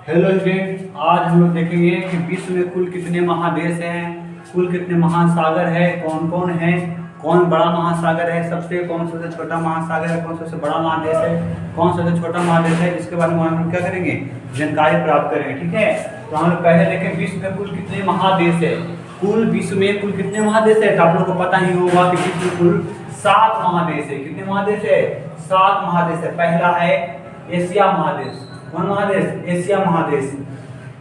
Hello student, आज हम लोग देखेंगे कि विश्व में कुल कितने महादेश हैं, कुल कितने महासागर है, कौन कौन है, कौन बड़ा महासागर है, कौन सबसे छोटा महासागर है, कौन सबसे बड़ा महादेश है, कौन सबसे छोटा महादेश है। इसके बारे में हम क्या करेंगे, जानकारी प्राप्त करेंगे। ठीक है, तो हम लोग पहले देखें विश्व में कुल कितने महादेश है। कुल विश्व में कुल कितने महादेश है, तो आप लोग को पता ही होगा कि विश्व में कुल 7 महादेश है। कितने महादेश है? 7 महादेश है। पहला है एशिया महादेश। कौन महादेश? एशिया महादेश।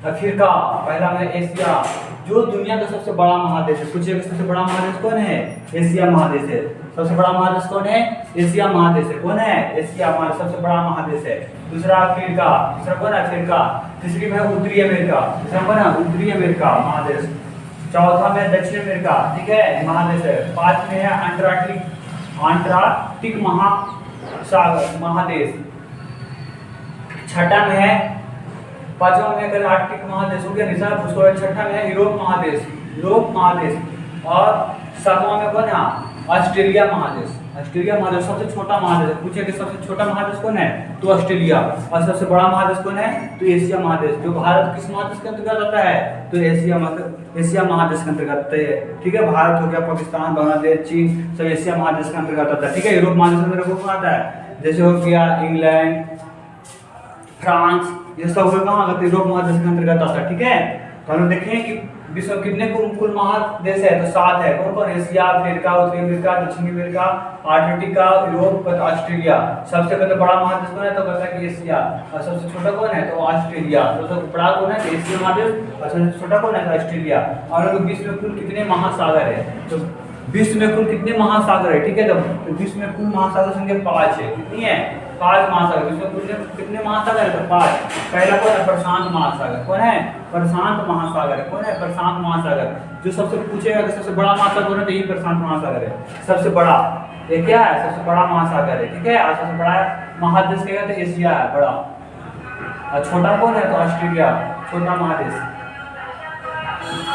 अफ्रीका, पहला है एशिया, जो दुनिया का सबसे बड़ा महादेश है। पूछिए सबसे बड़ा महादेश कौन है? एशिया महादेश है। सबसे बड़ा महादेश कौन है? एशिया महादेश है। कौन है? एशिया महादेश सबसे बड़ा महादेश है। दूसरा अफ्रीका, तीसरा कौन है? अफ्रीका। तीसरी में उत्तरी अमेरिका, तीसरा कौन है? उत्तरी अमेरिका महादेश। चौथा में दक्षिण अमेरिका, ठीक है, महादेश है। 5 में है अंटार्कटिक महादेश। छठा में है, पांचवा में है आर्कटिक महादेश हो गया निशान। उसको छठा में है यूरोप महादेश। और सातवां में कौन है? ऑस्ट्रेलिया महादेश। ऑस्ट्रेलिया महादेश सबसे छोटा महादेश है। पूछे कि सबसे छोटा महादेश कौन है, तो ऑस्ट्रेलिया। और सबसे बड़ा महादेश कौन है, तो एशिया महादेश। जो भारत किस महादेश के अंतर्गत आता है, तो एशिया महादेश के अंतर्गत है। ठीक है, भारत हो गया, पाकिस्तान, बांग्लादेश, चीन, सब एशिया महादेश के अंतर्गत आता है। ठीक है, यूरोप महादेश के अंतर्गत कौन आता है, जैसे हो गया इंग्लैंड, फ्रांस, ये सब कहाँ आते हैं? यूरोप महादेश के अंतर्गत आता है। ठीक है, तो हम देखें कि विश्व में कितने कुल महादेश है, तो 7 है। कौन कौन? एशिया, अफ्रीका, उत्तरी अमेरिका, दक्षिणी अमेरिका, अंटार्कटिका, यूरोप, ऑस्ट्रेलिया। सबसे बड़ा महादेश कौन है, तो कहता है कि एशिया। और सबसे छोटा कौन है, तो ऑस्ट्रेलिया। सबसे बड़ा कौन है, तो एशिया महादेश। और सबसे छोटा कौन है, तो ऑस्ट्रेलिया। और विश्व में कुल कितने महासागर है, तो विश्व में कुल कितने महासागर है? ठीक है, तो विश्व में कुल महासागर संख्या 5 है। कितनी है? 5 महासागर। विश्व में कुल कितने महासागर है, तो 5। पहला कौन है? प्रशांत महासागर। कौन है? प्रशांत महासागर। कौन है? प्रशांत महासागर। जो सबसे पूछेगा कि सबसे बड़ा महासागर कौन है, तो यही प्रशांत महासागर है। सबसे बड़ा ये क्या है? सबसे बड़ा महासागर है। ठीक है, और सबसे बड़ा महादेश क्या है, तो एशिया है बड़ा। और छोटा कौन है, तो ऑस्ट्रेलिया, छोटा महादेश।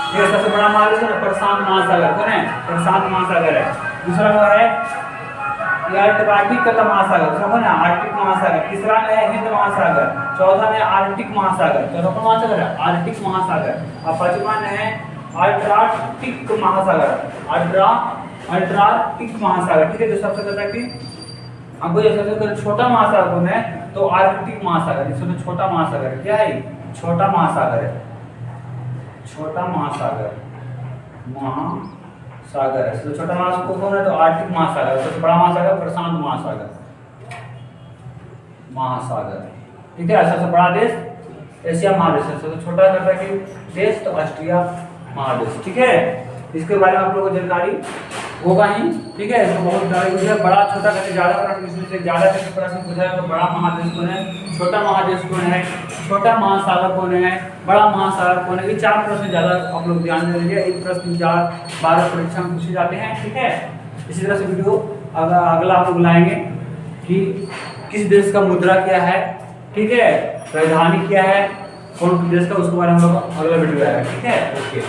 ये सबसे बड़ा महादेश है प्रशांत महासागर। कौन है? प्रशांत महासागर है। दूसरा जो है अंटार्कटिक महासागर। कौन है? आर्कटिक महासागर। तीसरा में है हिंद महासागर। चौथा में आर्कटिक महासागर। चौथा कौन महासागर है? आर्कटिक महासागर। और पांचवा में है अंटार्कटिक महासागर। अंटार्कटिक महासागर। ठीक है, जो सबसे कहता है कि आपको ये सबसे छोटा महासागर कौन है, तो आर्कटिक महासागर। सबसे छोटा महासागर क्या है? छोटा महासागर है। छोटा महासागर है। सबसे छोटा महासागर कौन है, तो आर्कटिक महासागर। सबसे बड़ा महासागर प्रशांत महासागर। ठीक है, सबसे बड़ा देश एशिया महादेश है। सबसे छोटा करता है कि देश, तो ऑस्ट्रेलिया महादेश। ठीक है, इसके बारे में आप लोगों को जानकारी होगा ही। ठीक है, इसको बहुत बड़ा छोटा करके ज़्यादा प्रश्न, इसमें से ज़्यादा करके प्रश्न पूछा है। तो बड़ा महादेश कौन है, छोटा महादेश कौन है, छोटा महासागर कौन है, बड़ा महासागर कौन है। ये 4 प्रश्न ज़्यादा आप लोग ध्यान दे लीजिए। एक प्रश्न 4-12 परीक्षा में पूछे जाते हैं। ठीक है, इसी तरह से वीडियो अगला आप लोग लाएंगे कि किस देश का मुद्रा क्या है, ठीक है, राजधानी क्या है, कौन देश का, उसके बारे में हम लोग अगला वीडियो आएगा। ठीक है, ओके।